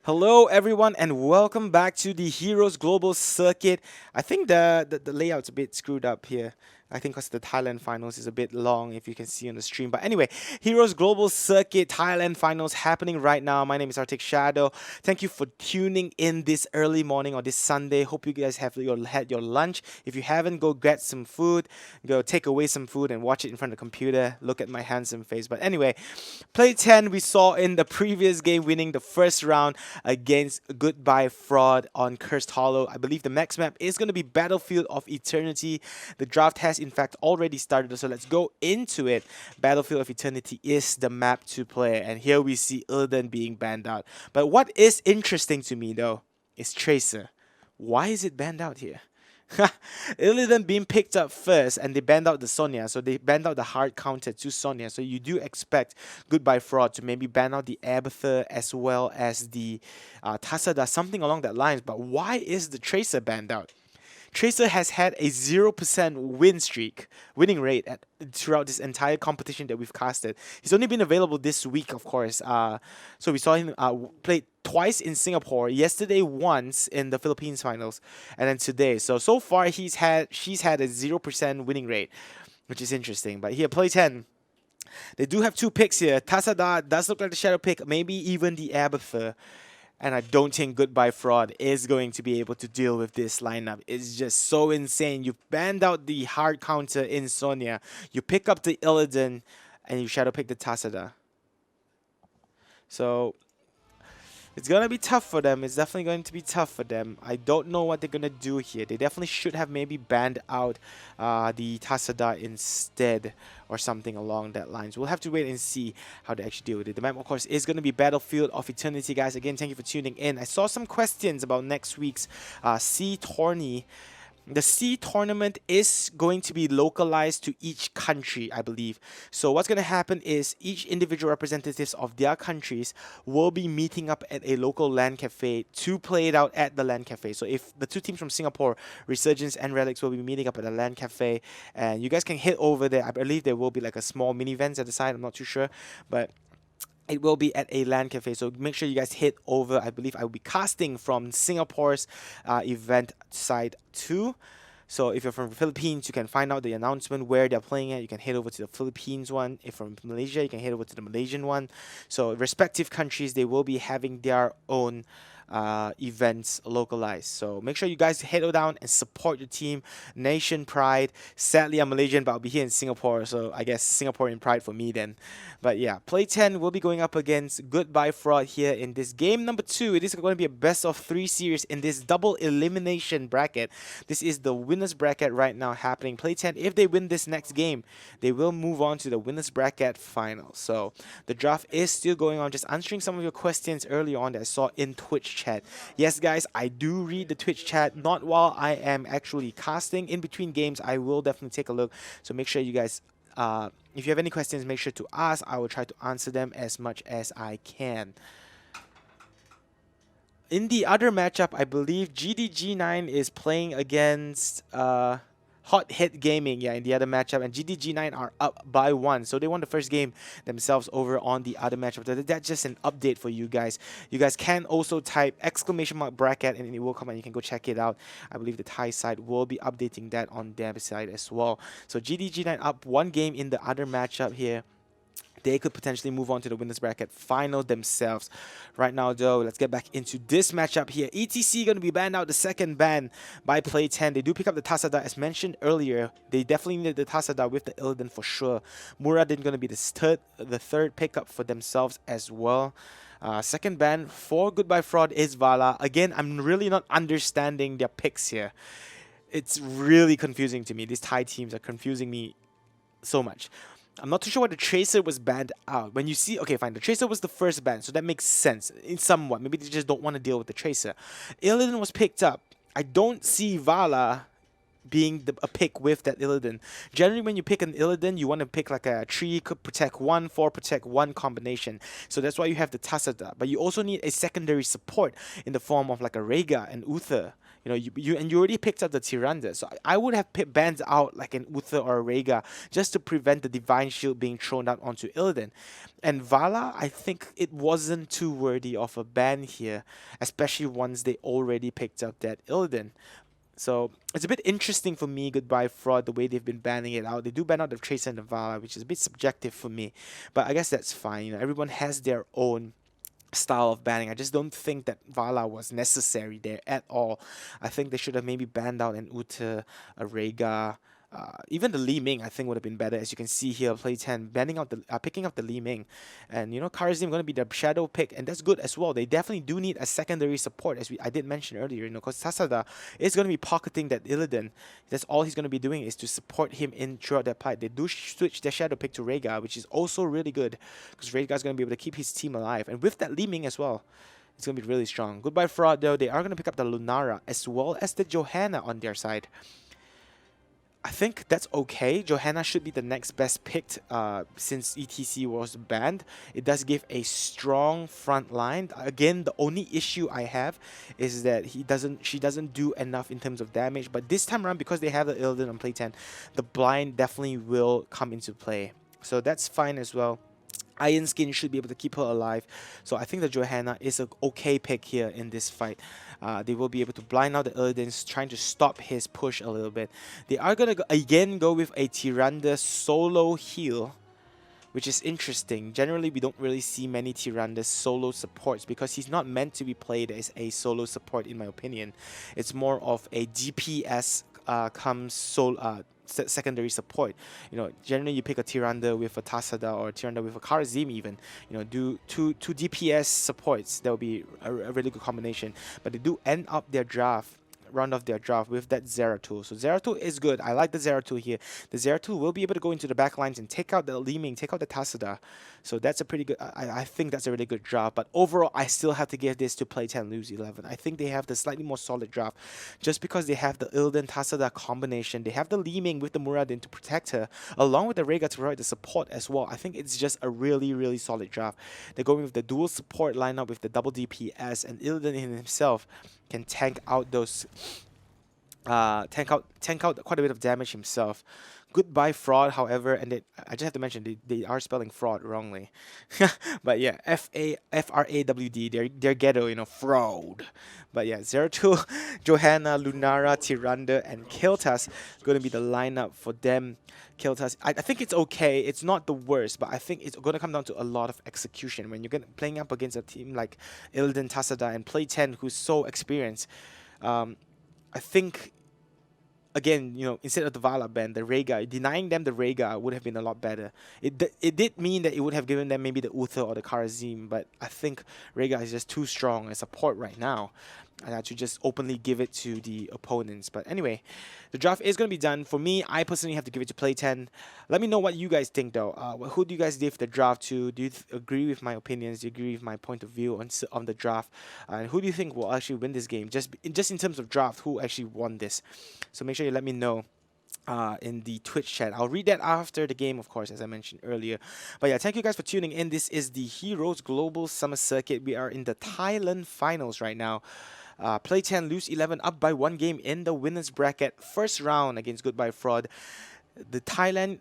Hello, everyone, and welcome back to the Heroes Global Circuit. I think the layout's a bit screwed up here. I think because the Thailand finals is a bit long, if you can see on the stream. But anyway, Heroes Global Circuit Thailand finals happening right now. My name is Arctic Shadow. Thank you for tuning in this early morning or this Sunday. Hope you guys have had your lunch. If you haven't, go get some food. Go take away some food and watch it in front of the computer. Look at my handsome face. But anyway, Play 10 we saw in the previous game winning the first round against Goodbye.FrawD on Cursed Hollow. I believe the next map is going to be Battlefield of Eternity. The draft has in fact already started, so let's go into it. Battlefield of Eternity is the map to play, and here we see Illidan being banned out. But what is interesting to me though is Tracer. Why is it banned out here? Illidan being picked up first, and they banned out the Sonya, so they banned out the hard counter to Sonya. So you do expect Goodbye.FrawD to maybe ban out the Abathur as well as the Tasada, something along that lines. But why is the Tracer banned out? Tracer has had a 0% winning rate throughout this entire competition that we've casted. He's only been available this week, of course. So we saw him play twice in Singapore. Yesterday, once in the Philippines finals, and then today. So far, she's had a 0% winning rate, which is interesting. But here, Play 10. They do have two picks here. Tasada does look like the shadow pick, maybe even the Abathur. And I don't think Goodbye.FrawD is going to be able to deal with this lineup. It's just so insane. You banned out the hard counter in Sonya. You pick up the Illidan, and you shadow pick the Tasada. So it's going to be tough for them. It's definitely going to be tough for them. I don't know what they're going to do here. They definitely should have maybe banned out the Tasada instead or something along that lines. We'll have to wait and see how they actually deal with it. The map, of course, is going to be Battlefield of Eternity, guys. Again, thank you for tuning in. I saw some questions about next week's C tourney. The C tournament is going to be localized to each country, I believe. So what's going to happen is each individual representatives of their countries will be meeting up at a local LAN cafe to play it out at the LAN cafe. So if the two teams from Singapore, Resurgence and Relics, will be meeting up at a LAN cafe, and you guys can head over there. I believe there will be like a small mini event at the side. I'm not too sure, but it will be at a LAN cafe, so make sure you guys head over. I believe I will be casting from Singapore's event side too. So if you're from the Philippines, you can find out the announcement where they're playing at. You can head over to the Philippines one. If from Malaysia, you can head over to the Malaysian one. So respective countries, they will be having their own events localized. So make sure you guys head down and support your team. Nation pride. Sadly, I'm Malaysian, but I'll be here in Singapore, so I guess Singaporean pride for me then. But yeah, Play 10 will be going up against Goodbye.FrawD here in this game number 2. It is going to be a best of 3 series in this double elimination bracket. This is the winners bracket right now happening. Play 10, if they win this next game, they will move on to the winners bracket final. So the draft is still going on. Just answering some of your questions earlier on that I saw in Twitch chat. Yes, guys, I do read the Twitch chat, not while I am actually casting. In between games, I will definitely take a look. So make sure you guys, if you have any questions, make sure to ask. I will try to answer them as much as I can. In the other matchup, I believe GDG9 is playing against Hot Hit Gaming, yeah, in the other matchup, and GDG9 are up by 1, so they won the first game themselves over on the other matchup. That's just an update for you guys. You guys can also type !bracket and it will come and you can go check it out. I believe the Thai side will be updating that on their side as well. So GDG9 up 1 game in the other matchup here. They could potentially move on to the winners bracket final themselves. Right now, though, let's get back into this matchup here. ETC going to be banned out, the second ban by Play 10. They do pick up the Tasada, as mentioned earlier. They definitely needed the Tasada with the Illidan for sure. Muradin going to be the third pickup for themselves as well. Second ban for Goodbye.FrawD is Vala. Again, I'm really not understanding their picks here. It's really confusing to me. These Thai teams are confusing me so much. I'm not too sure why the Tracer was banned out. When you see, okay, fine, the Tracer was the first ban, so that makes sense in somewhat. Maybe they just don't want to deal with the Tracer. Illidan was picked up. I don't see Vala being a pick with that Illidan. Generally, when you pick an Illidan, you want to pick like a 3 could protect 1, 4 protect 1 combination. So that's why you have the Tasada. But you also need a secondary support in the form of like a Rhaegar and Uther. You know, you already picked up the Tyrande, so I would have banned out like an Uther or a Rhaegar just to prevent the Divine Shield being thrown out onto Illidan. And Vala, I think it wasn't too worthy of a ban here, especially once they already picked up that Illidan. So it's a bit interesting for me, Goodbye.FrawD, the way they've been banning it out. They do ban out the Tracer and the Vala, which is a bit subjective for me, but I guess that's fine. You know, everyone has their own style of banning. I just don't think that Vala was necessary there at all. I think they should have maybe banned out an Uta, a Rhaegar, even the Li Ming I think would have been better. As you can see here, play 10 banning out the picking up the Li Ming, and you know Kharazim going to be the shadow pick, and that's good as well. They definitely do need a secondary support, as I did mention earlier. You know, because Tasada is going to be pocketing that Illidan. That's all he's going to be doing is to support him in throughout that fight. They do switch their shadow pick to Rhaegar, which is also really good because Rhaegar is going to be able to keep his team alive, and with that Li Ming as well. It's going to be really strong. Goodbye.FrawD, though, they are going to pick up the Lunara as well as the Johanna on their side. I think that's okay. Johanna should be the next best picked since ETC was banned. It does give a strong front line. Again, the only issue I have is that she doesn't do enough in terms of damage. But this time around, because they have the Illidan on play 10, the blind definitely will come into play. So that's fine as well. Iron Skin should be able to keep her alive. So I think the Johanna is an okay pick here in this fight. They will be able to blind out the Illidan, trying to stop his push a little bit. They are going to again go with a Tyrande solo heal, which is interesting. Generally, we don't really see many Tyrande solo supports because he's not meant to be played as a solo support, in my opinion. It's more of a DPS secondary support. You know, generally you pick a Tyrande with a Tasada or a Tyrande with a Kharazim even. You know, do two DPS supports. That would be a really good combination. But they do end up their draft. Round off their draft with that Zeratul. So Zeratul is good. I like the Zeratul here. The Zeratul will be able to go into the back lines and take out the Li Ming, take out the Tasada. So that's a pretty good, I think that's a really good draft. But overall, I still have to give this to Play10Lose11. I think they have the slightly more solid draft just because they have the Illidan Tasada combination. They have the Li Ming with the Muradin to protect her, along with the Rhaegar to provide the support as well. I think it's just a really, really solid draft. They're going with the dual support lineup with the double DPS, and Illidan in himself can tank out those tank out quite a bit of damage himself. Goodbye.FrawD, however, and I just have to mention they are spelling fraud wrongly. But yeah, FRAWD, they're ghetto, you know, fraud. But yeah, Zeratul, Johanna, Lunara, Tyrande, and Kael'thas going to be the lineup for them. Kael'thas, I think it's okay. It's not the worst, but I think it's going to come down to a lot of execution. When you're playing up against a team like Illidan, Tasada, and Play 10, who's so experienced, I think, again, you know, instead of the Vala ban, the Rhaegar, denying them the Rhaegar would have been a lot better. It did mean that it would have given them maybe the Uther or the Kharazim, but I think Rhaegar is just too strong as support right now to just openly give it to the opponents. But anyway, the draft is going to be done. For me, I personally have to give it to Play 10. Let me know what you guys think, though. Who do you guys give the draft to? Do you agree with my opinions? Do you agree with my point of view on the draft? And who do you think will actually win this game? Just in terms of draft, who actually won this? So make sure you let me know in the Twitch chat. I'll read that after the game, of course, as I mentioned earlier. But yeah, thank you guys for tuning in. This is the Heroes Global Summer Circuit. We are in the Thailand finals right now. Play10Lose11 up by 1 game in the winners bracket. First round against Goodbye.FrawD. The Thailand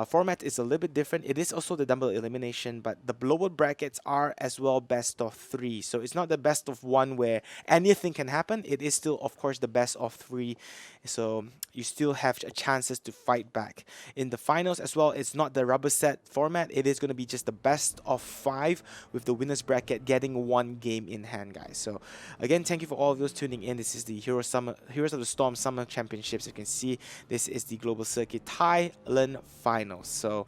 format is a little bit different. It is also the double elimination, but the global brackets are as well best of 3. So it's not the best of 1 where anything can happen. It is still, of course, the best of 3. So you still have chances to fight back. In the finals as well, it's not the rubber set format. It is going to be just the best of 5 with the winners bracket getting 1 game in hand, guys. So again, thank you for all of those tuning in. This is the Heroes of the Storm Summer Championships. You can see this is the global circuit Thailand finals. So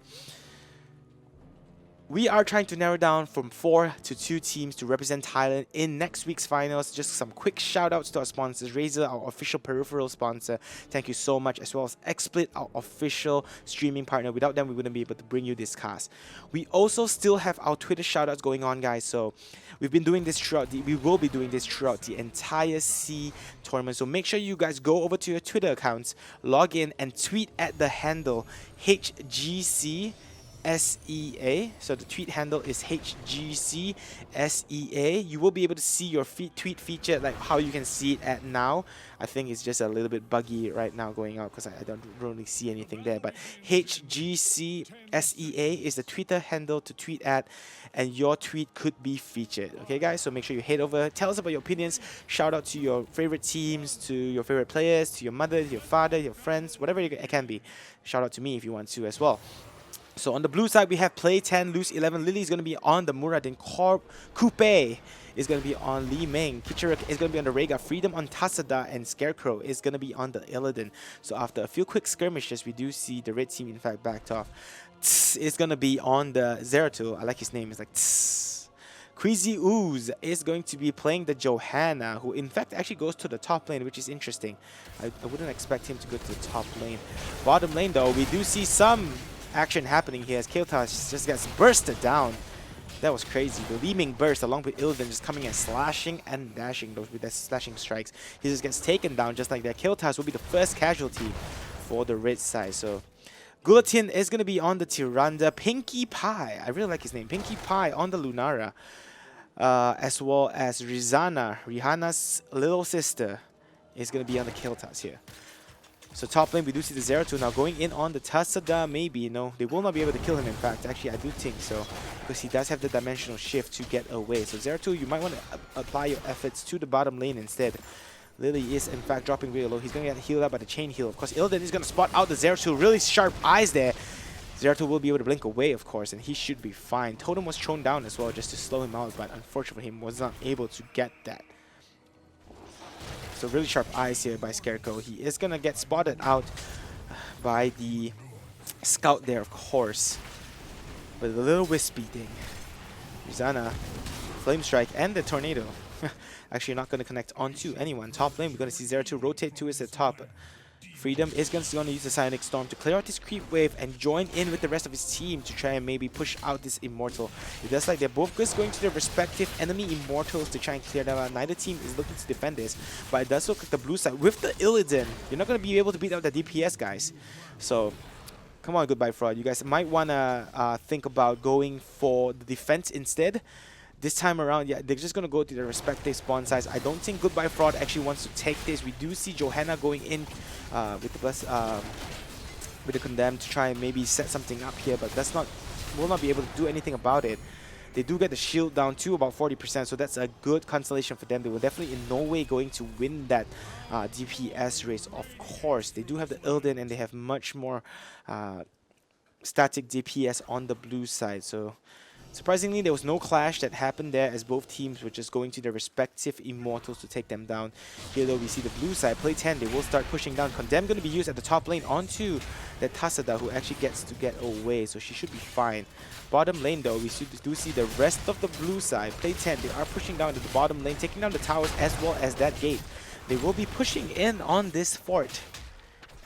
we are trying to narrow down from 4 to 2 teams to represent Thailand in next week's finals. Just some quick shout outs to our sponsors. Razer, our official peripheral sponsor. Thank you so much. As well as XSplit, our official streaming partner. Without them, we wouldn't be able to bring you this cast. We also still have our Twitter shout outs going on, guys. So we will be doing this throughout the entire C tournament. So make sure you guys go over to your Twitter accounts, log in, and tweet at the handle HGC SEA. So the tweet handle is HGC SEA. You will be able to see your tweet feature like how you can see it at now. I think it's just a little bit buggy right now going out because I don't really see anything there. But HGC SEA is the Twitter handle to tweet at, and your tweet could be featured. Okay, guys? So make sure you head over, tell us about your opinions, shout out to your favorite teams, to your favorite players, to your mother, your father, your friends, whatever it can be. Shout out to me if you want to as well. So on the blue side, we have Play10Lose11. Lily is going to be on the Muradin. Coupe is going to be on Li Meng. Kichiruk is going to be on the Rega. Freedom on Tasada, and Scarecrow is going to be on the Illidan. So after a few quick skirmishes, we do see the red team in fact backed off. Tss is going to be on the Zeratul. I like his name. It's like Tss. Queasy Ooze is going to be playing the Johanna, who in fact actually goes to the top lane, which is interesting. I wouldn't expect him to go to the top lane. Bottom lane though, we do see some action happening here as Keotas just gets bursted down. That was crazy. The Li Ming burst along with Illidan just coming and slashing and dashing those with their slashing strikes. He just gets taken down just like that. Keotas will be the first casualty for the red side. So Gulatin is going to be on the Tyrande. Pinkie Pie, I really like his name. Pinkie Pie on the Lunara. As well as Rihanna's little sister, is going to be on the Keotas here. So top lane, we do see the Zeratul now going in on the Tasada, maybe. No, they will not be able to kill him, in fact. Actually, I do think so, because he does have the dimensional shift to get away. So Zeratul, you might want to apply your efforts to the bottom lane instead. Lily is, in fact, dropping really low. He's going to get healed up by the chain heal. Of course, Illidan is going to spot out the Zeratul. Really sharp eyes there. Zeratul will be able to blink away, of course, and he should be fine. Totem was thrown down as well just to slow him out, but unfortunately, he was not able to get that. So really sharp eyes here by Scarecrow. He is going to get spotted out by the scout there, of course. With a little wispy thing. Rizana, Flame Strike, and the Tornado. Actually not going to connect onto anyone. Top lane, we're going to see Zeratul rotate to his top. Freedom is going to use the Psionic Storm to clear out this creep wave and join in with the rest of his team to try and maybe push out this Immortal. It does like they're both just going to their respective enemy Immortals to try and clear them out. Neither team is looking to defend this, but it does look like the blue side with the Illidan, you're not going to be able to beat out the DPS guys. So come on, Goodbye.FrawD. You guys might want to think about going for the defense instead. This time around, yeah, they're just going to go to their respective spawn sites. I don't think Goodbye.FrawD actually wants to take this. We do see Johanna going in with the Condemned to try and maybe set something up here, but will not be able to do anything about it. They do get the shield down to about 40%, so that's a good consolation for them. They were definitely in no way going to win that DPS race, of course. They do have the Illidan, and they have much more static DPS on the blue side, so surprisingly, there was no clash that happened there as both teams were just going to their respective Immortals to take them down. Here though, we see the blue side, Play10, they will start pushing down. Condemn going to be used at the top lane onto that Tasada, who actually gets to get away, so she should be fine. Bottom lane though, we do see the rest of the blue side, Play10, they are pushing down to the bottom lane, taking down the towers as well as that gate. They will be pushing in on this fort.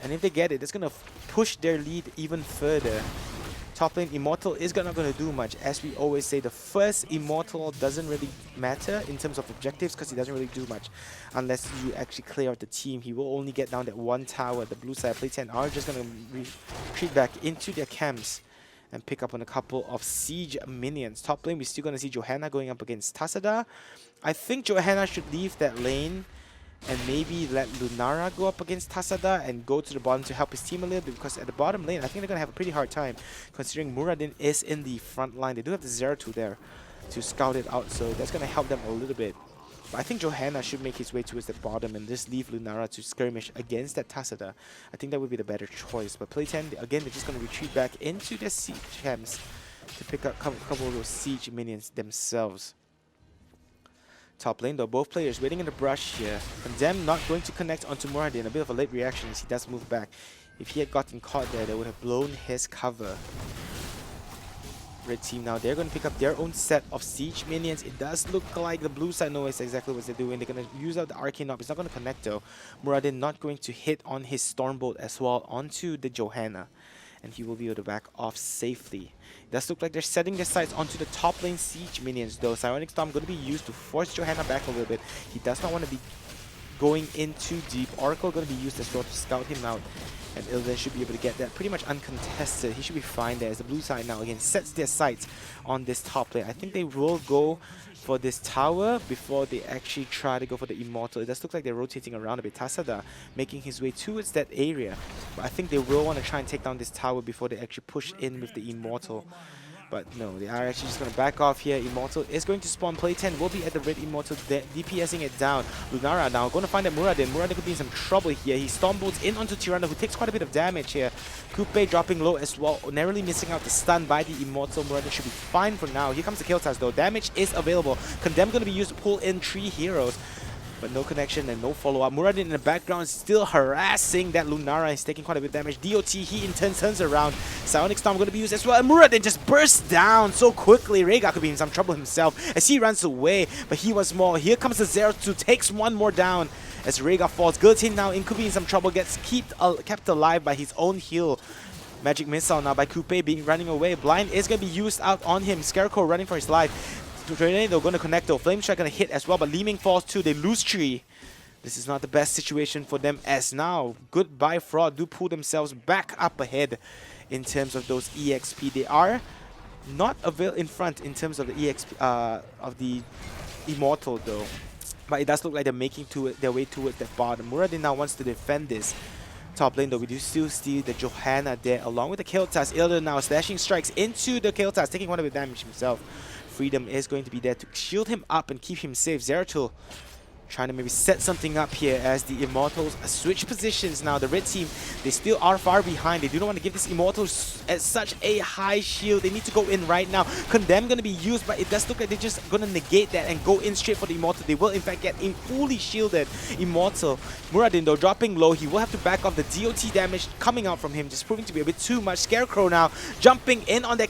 And if they get it, it's going to push their lead even further. Top lane Immortal is not going to do much. As we always say, the first Immortal doesn't really matter in terms of objectives because he doesn't really do much unless you actually clear out the team. He will only get down that one tower. The blue side Play10 are just going to retreat back into their camps and pick up on a couple of siege minions. Top lane, we're still going to see Johanna going up against Tasada. I think Johanna should leave that lane and maybe let Lunara go up against Tasada and go to the bottom to help his team a little bit, because at the bottom lane, I think they're going to have a pretty hard time considering Muradin is in the front line. They do have the Zeratul there to scout it out, so that's going to help them a little bit. But I think Johanna should make his way towards the bottom and just leave Lunara to skirmish against that Tasada. I think that would be the better choice. But Play10, again, they're just going to retreat back into their siege camps to pick up a couple of those siege minions themselves. Top lane though, both players waiting in the brush here. Condemn not going to connect onto Muradin. A bit of a late reaction as he does move back. If he had gotten caught there, they would have blown his cover. Red team now, they're going to pick up their own set of siege minions. It does look like the blue side knows exactly what they're doing. They're going to use out the Arcane Orb. It's not going to connect though. Muradin not going to hit on his Stormbolt as well onto the Johanna. And he will be able to back off safely. It does look like they're setting their sights onto the top lane siege minions though. Psionic Storm going to be used to force Johanna back a little bit. He does not want to be going in too deep. Oracle going to be used as well to scout him out. And Illidan should be able to get that pretty much uncontested. He should be fine there as the blue side now again sets their sights on this top lane. I think they will go for this tower before they actually try to go for the Immortal. It does look like they're rotating around a bit. Tasada making his way towards that area. But I think they will want to try and take down this tower before they actually push in with the Immortal. But no, they are actually just going to back off here. Immortal is going to spawn. Play10 will be at the red Immortal, DPSing it down. Lunara now going to find that Muradin. Muradin could be in some trouble here. He stumbles in onto Tyrande, who takes quite a bit of damage here. Coupe dropping low as well, narrowly missing out the stun by the Immortal. Muradin should be fine for now. Here comes the kill task though. Damage is available. Condemn going to be used to pull in 3 heroes. But no connection and no follow-up. Muradin in the background is still harassing that Lunara. He's taking quite a bit of damage. DOT, he in turn turns around. Psionic Storm going to be used as well. And Muradin just bursts down so quickly. Rhaegar could be in some trouble himself as he runs away. But he wants more. Here comes the Zeratul, takes one more down as Rhaegar falls. Guillotine now in could be in some trouble. Gets kept alive by his own heal. Magic Missile now by Coupe being running away. Blind is going to be used out on him. Scarecrow running for his life. They're going to connect though. Flame Strike going to hit as well, but Li Ming falls too. They lose 3. This is not the best situation for them as now Goodbye.FrawD do pull themselves back up ahead in terms of those EXP. They are not in front in terms of the EXP of the Immortal though. But it does look like they're making their way towards that bottom. Muradin now wants to defend this top lane though. We do still see the Johanna there along with the kill task. Illidan now slashing strikes into the kill task, taking one of the damage himself. Freedom is going to be there to shield him up and keep him safe. Zeratul trying to maybe set something up here as the Immortals switch positions now. The red team, they still are far behind. They do not want to give this Immortals at such a high shield. They need to go in right now. Condemn going to be used, but it does look like they're just going to negate that and go in straight for the Immortal. They will in fact get a fully shielded Immortal. Muradin though dropping low. He will have to back off the DOT damage coming out from him, just proving to be a bit too much. Scarecrow now jumping in on the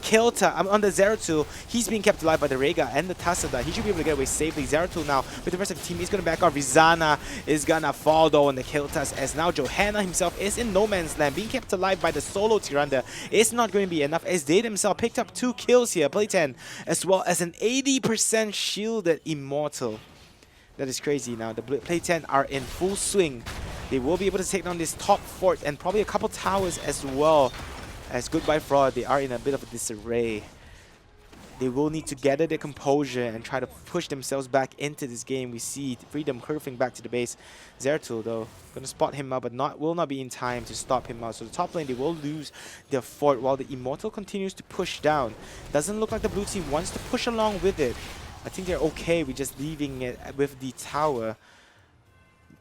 on the Zeratul. He's being kept alive by the Rhaegar and the Tasada. He should be able to get away safely. Zeratul now with the rest of the team, he's going to back off. Rizana is gonna fall though on the kill task as now Johanna himself is in no man's land, being kept alive by the solo Tyrande. It's not going to be enough as they themselves picked up 2 kills here. Play10 as well as an 80% shielded Immortal. That is crazy now. The Play10 are in full swing. They will be able to take down this top fort and probably a couple towers as well. As Goodbye.FrawD, they are in a bit of a disarray. They will need to gather their composure and try to push themselves back into this game. We see Freedom curving back to the base. Zeratul though, going to spot him out, but will not be in time to stop him out. So the top lane, they will lose their fort while the Immortal continues to push down. Doesn't look like the blue team wants to push along with it. I think they're okay with just leaving it with the tower.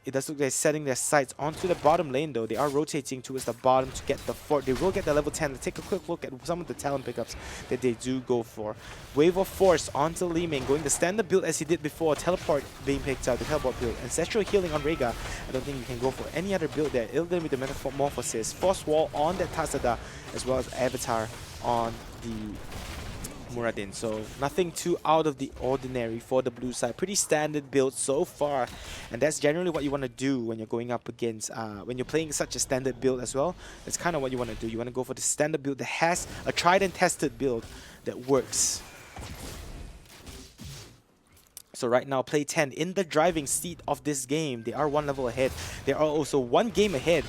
It does look like they're setting their sights onto the bottom lane though. They are rotating towards the bottom to get the fort. They will get the level 10. Let's take a quick look at some of the talent pickups that they do go for. Wave of Force onto Li Ming, going the standard build as he did before. Teleport being picked up, the teleport build. Ancestral Healing on Rhaegar. I don't think you can go for any other build there. Illidan with the Metamorphosis. Force Wall on that Tasada, as well as Avatar on the Muradin. So nothing too out of the ordinary for the blue side. Pretty standard build so far, and that's generally what you want to do when you're going up against when you're playing such a standard build as well. That's kind of what you want to do. You want to go for the standard build that has a tried and tested build that works. So right now Play10 in the driving seat of this game. They are 1 level ahead. They are also 1 game ahead.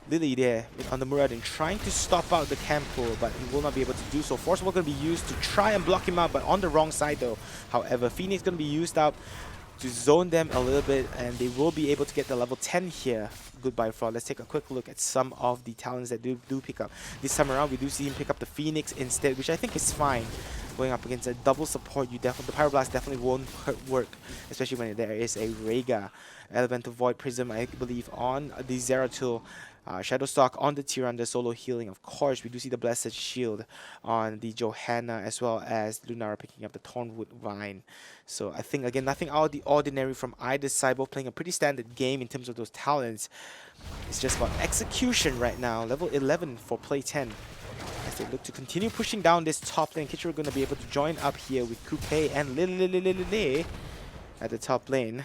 Lily there on the Muradin trying to stop out the camp pull, but he will not be able to do so. Force Wall going to be used to try and block him out, but on the wrong side though. However, Phoenix going to be used out to zone them a little bit, and they will be able to get the level 10 here. Goodbye.FrawD. Let's take a quick look at some of the talents that do pick up. This time around, we do see him pick up the Phoenix instead, which I think is fine. Going up against a double support, the Pyroblast definitely won't work, especially when there is a Rhaegar. Elemental Void Prism, I believe, on the Zeratul. Shadowstalk on the Tyrande, solo healing. Of course, we do see the Blessed Shield on the Johanna, as well as Lunara picking up the Thornwood Vine. So I think, again, nothing out of the ordinary from either side. Both playing a pretty standard game in terms of those talents. It's just about execution right now. Level 11 for Play10. As they look to continue pushing down this top lane. Kitchener going to be able to join up here with Coupe and Lily at the top lane.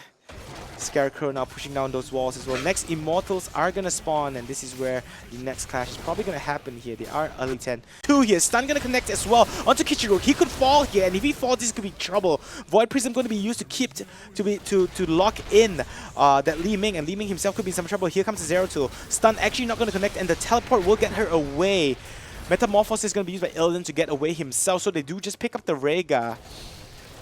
Scarecrow now pushing down those walls as well. Next, Immortals are gonna spawn, and this is where the next clash is probably gonna happen here. They are early 10. 2 here. Stun gonna connect as well onto Kichiro. He could fall here, and if he falls, this could be trouble. Void Prism going to be used to keep to lock in that Li Ming, and Li Ming himself could be in some trouble. Here comes the Zero Tool. Stun actually not going to connect, and the teleport will get her away. Metamorphosis is going to be used by Illidan to get away himself, so they do just pick up the Rhaegar.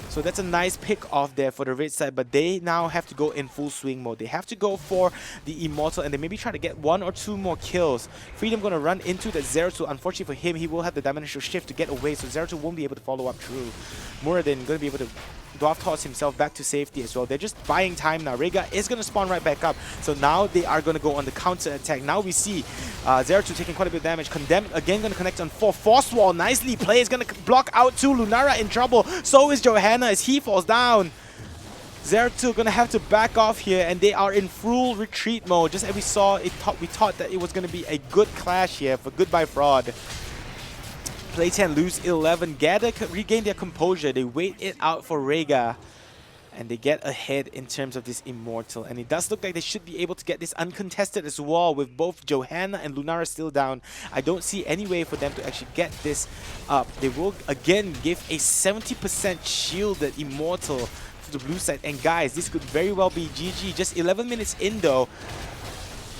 So that's a nice pick off there for the red side, but they now have to go in full swing mode. They have to go for the Immortal, and they maybe try to get 1 or 2 more kills. Freedom going to run into the Zeratul. Unfortunately for him, he will have the dimensional shift to get away, so Zeratul won't be able to follow up through. Muradin going to be able to Dwarf toss himself back to safety as well. They're just buying time now. Rhaegar is going to spawn right back up, so now they are going to go on the counter attack. Now we see Zeratul taking quite a bit of damage. Condemned again going to connect on 4. Force Wall nicely played. Is going to block out 2. Lunara in trouble. So is Johanna as he falls down. Zeratul gonna have to back off here, and they are in full retreat mode. Just as we saw, we thought that it was gonna be a good clash here for Goodbye.FrawD. Play10Lose11 regain their composure. They wait it out for Rhaegar, and they get ahead in terms of this Immortal. And it does look like they should be able to get this uncontested as well, with both Johanna and Lunara still down. I don't see any way for them to actually get this up. They will again give a 70% shielded Immortal to the blue side. And guys, this could very well be GG. Just 11 minutes in though.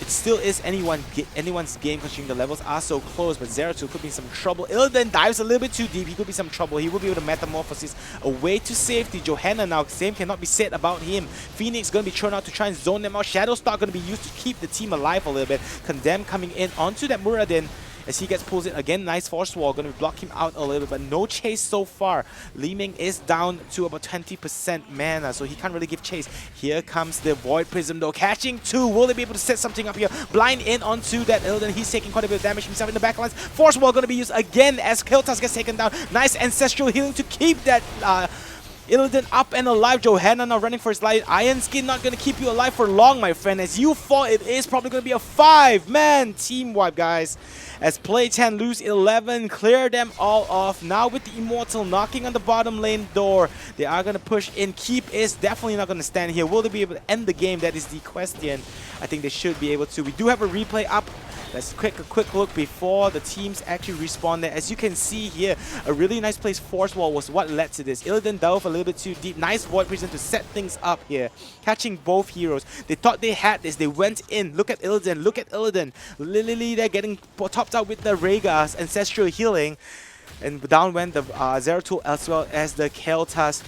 It still is anyone's game, considering the levels are so close, but Zeratul could be in some trouble. Illidan dives a little bit too deep. He could be some trouble. He will be able to metamorphosis away to safety. Johanna now, same cannot be said about him. Phoenix going to be thrown out to try and zone them out. Shadowstar going to be used to keep the team alive a little bit. Condemn coming in onto that Muradin. As he gets pulled in again, nice force wall, going to block him out a little bit, but no chase so far. Li Ming is down to about 20% mana, so he can't really give chase. Here comes the Void Prism though, catching 2. Will they be able to set something up here? Blind in onto that Illidan. He's taking quite a bit of damage himself in the backlines. Force wall going to be used again as Keltas gets taken down. Nice ancestral healing to keep that Illidan up and alive. Johanna now running for his life. Iron Skin not going to keep you alive for long, my friend. As you fall, it is probably going to be a 5-man team wipe, guys. As Play10Lose11 clear them all off. Now with the Immortal knocking on the bottom lane door, they are going to push in. Keep is definitely not going to stand here. Will they be able to end the game? That is the question. I think they should be able to. We do have a replay up. Let's a quick look before the teams actually respawn there. As you can see here, a really nice place force wall was what led to this. Illidan dove a little bit too deep. Nice Void Prison to set things up here. Catching both heroes. They thought they had this. They went in. Look at Illidan. Look at Illidan. Literally, they're getting topped out with the Rhaegar's ancestral healing. And down went the Zeratul as well as the Keltas.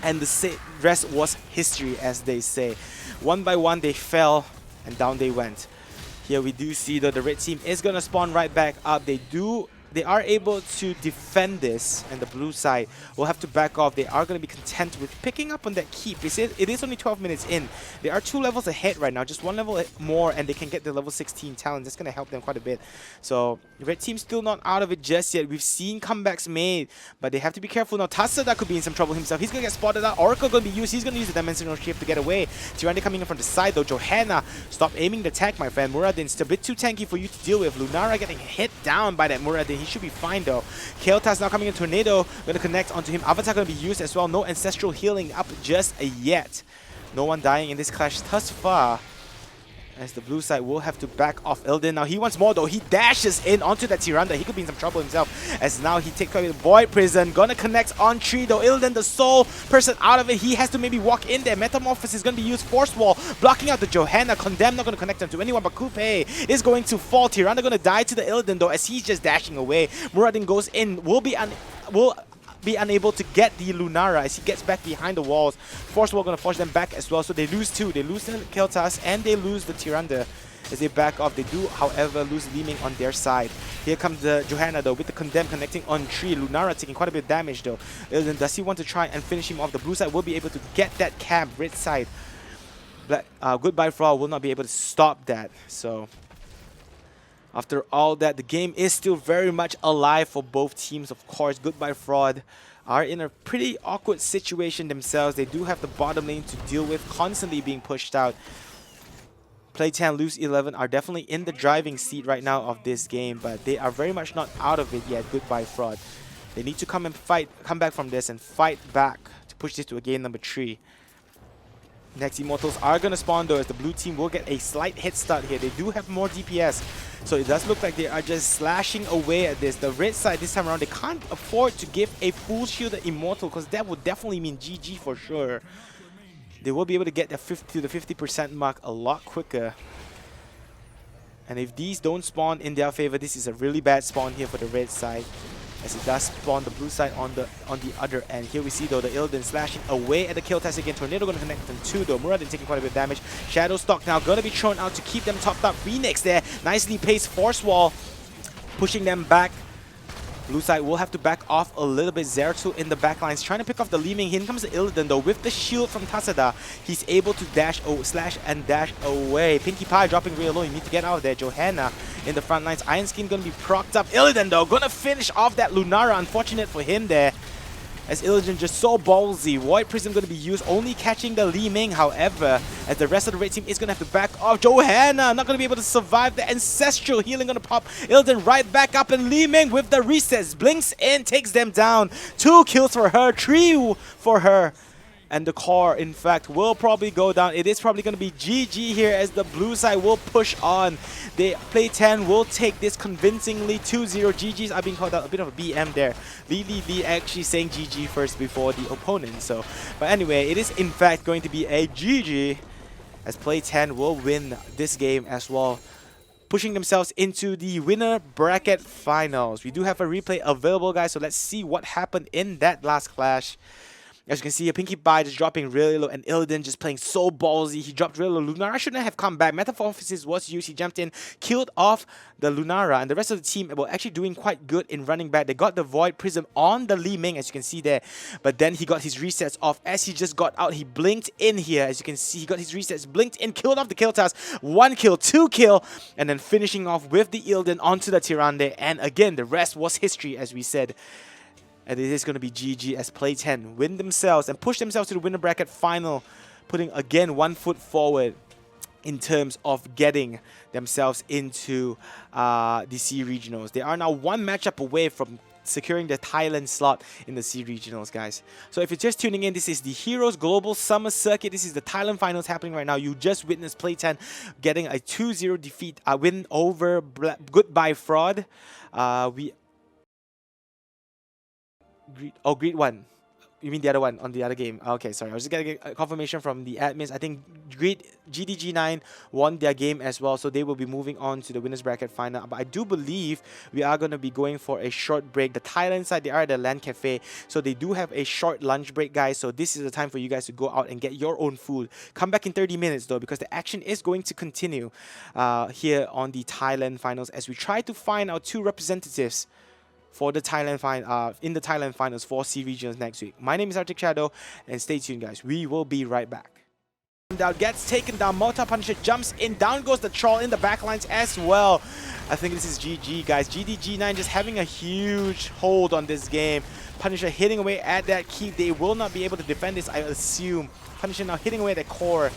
And the rest was history, as they say. One by one, they fell and down they went. Here we do see that the red team is going to spawn right back up. They are able to defend this, and the blue side will have to back off. They are going to be content with picking up on that keep. It is only 12 minutes in. They are 2 levels ahead right now, just 1 level more, and they can get the level 16 talent. That's going to help them quite a bit. So the red team's still not out of it just yet. We've seen comebacks made, but they have to be careful now. Tasada could be in some trouble himself. He's going to get spotted out. Oracle going to be used. He's going to use the dimensional shift to get away. Tirande coming in from the side though. Johanna, stop aiming the attack, my friend. Muradin's a bit too tanky for you to deal with. Lunara getting hit down by that Muradin. He should be fine though. Keltas now coming in. Tornado going to connect onto him. Avatar going to be used as well. No ancestral healing up just yet. No one dying in this clash thus far. As the blue side will have to back off Illidan. Now he wants more though. He dashes in onto that Tiranda. He could be in some trouble himself. As now he takes away the Void Prison. Gonna connect on tree though. Illidan, the sole person out of it. He has to maybe walk in there. Metamorphosis is gonna be used. Force wall blocking out the Johanna. Condemn not gonna connect onto anyone, but Coupe is going to fall. Tiranda gonna die to the Illidan though, as he's just dashing away. Muradin goes in. Will be unable to get the Lunara as he gets back behind the walls. Force Wall going to force them back as well, so they lose 2. They lose the Keltas and they lose the Tiranda as they back off. They do, however, lose Li Ming on their side. Here comes the Johanna though with the Condemn connecting on tree. Lunara taking quite a bit of damage though. Illidan, does he want to try and finish him off? The blue side will be able to get that camp. Red side, Goodbye.FrawD will not be able to stop that. So after all that, the game is still very much alive for both teams. Of course, Goodbye.FrawD are in a pretty awkward situation themselves. They do have the bottom lane to deal with, constantly being pushed out. Play10Lose11 are definitely in the driving seat right now of this game, but they are very much not out of it yet, Goodbye.FrawD. They need to come back from this and fight back to push this to a game number 3. Next Immortals are going to spawn though, as the blue team will get a slight head start here. They do have more DPS, so it does look like they are just slashing away at this. The red side this time around, they can't afford to give a full shielded Immortal, because that would definitely mean GG for sure. They will be able to get their 50% mark a lot quicker. And if these don't spawn in their favor, this is a really bad spawn here for the red side, as it does spawn the blue side on the other end. Here we see though the Illidan slashing away at the kill test again. Tornado going to connect them too though. Muradin taking quite a bit of damage. Shadow Stock now going to be thrown out to keep them topped up. Phoenix there, nicely paced Force Wall, pushing them back. Blue side will have to back off a little bit. Zeratul in the backlines trying to pick off the Li Ming. Here comes the Illidan though with the shield from Tasada. He's able to slash and dash away. Pinkie Pie dropping real low. You need to get out of there. Johanna in the front lines. Iron Skin going to be procced up. Illidan though going to finish off that Lunara. Unfortunate for him there, as Illidan just so ballsy. Void Prism going to be used, only catching the Li Ming. However, as the rest of the red team is going to have to back off. Johanna not going to be able to survive. The Ancestral Healing going to pop Illidan right back up, and Li Ming with the resets blinks in, takes them down. 2 kills for her, 3 for her. And the core, in fact, will probably go down. It is probably going to be GG here, as the blue side will push on. They Play10 will take this convincingly 2-0. GGs are being called out. A bit of a BM there. Lee actually saying GG first before the opponent. So, but anyway, it is in fact going to be a GG, as Play10 will win this game as well, pushing themselves into the winner bracket finals. We do have a replay available, guys, so let's see what happened in that last clash. As you can see, a Pinkie Pie just dropping really low, and Illidan just playing so ballsy. He dropped really low. Lunara shouldn't have come back. Metamorphosis was used. He jumped in, killed off the Lunara, and the rest of the team were actually doing quite good in running back. They got the Void Prism on the Li Ming, as you can see there. But then he got his resets off. As he just got out, he blinked in here. As you can see, he got his resets, blinked in, killed off the kill task. 1 kill, 2 kill, and then finishing off with the Illidan onto the Tyrande. And again, the rest was history, as we said. And it is going to be GG, as Play10 win themselves and push themselves to the winner bracket final, putting again 1 foot forward in terms of getting themselves into the C Regionals. They are now 1 matchup away from securing the Thailand slot in the C Regionals, guys. So if you're just tuning in, this is the Heroes Global Summer Circuit. This is the Thailand finals happening right now. You just witnessed Play10 getting a 2-0 defeat, win over Goodbye.FrawD. Greed 1. You mean the other one on the other game? Okay, sorry. I was just getting a confirmation from the admins. I think GDG9 won their game as well, so they will be moving on to the winners bracket final. But I do believe we are going to be going for a short break. The Thailand side, they are at the LAN Cafe, so they do have a short lunch break, guys. So this is the time for you guys to go out and get your own food. Come back in 30 minutes though, because the action is going to continue here on the Thailand finals, as we try to find our 2 representatives for the Thailand in the Thailand finals for C Regions next week. My name is Arctic Shadow, and stay tuned, guys. We will be right back. Down, gets taken down. Mortar Punisher jumps in. Down goes the troll in the backlines as well. I think this is GG, guys. GDG9 just having a huge hold on this game. Punisher hitting away at that keep. They will not be able to defend this, I assume. Punisher now hitting away at the core.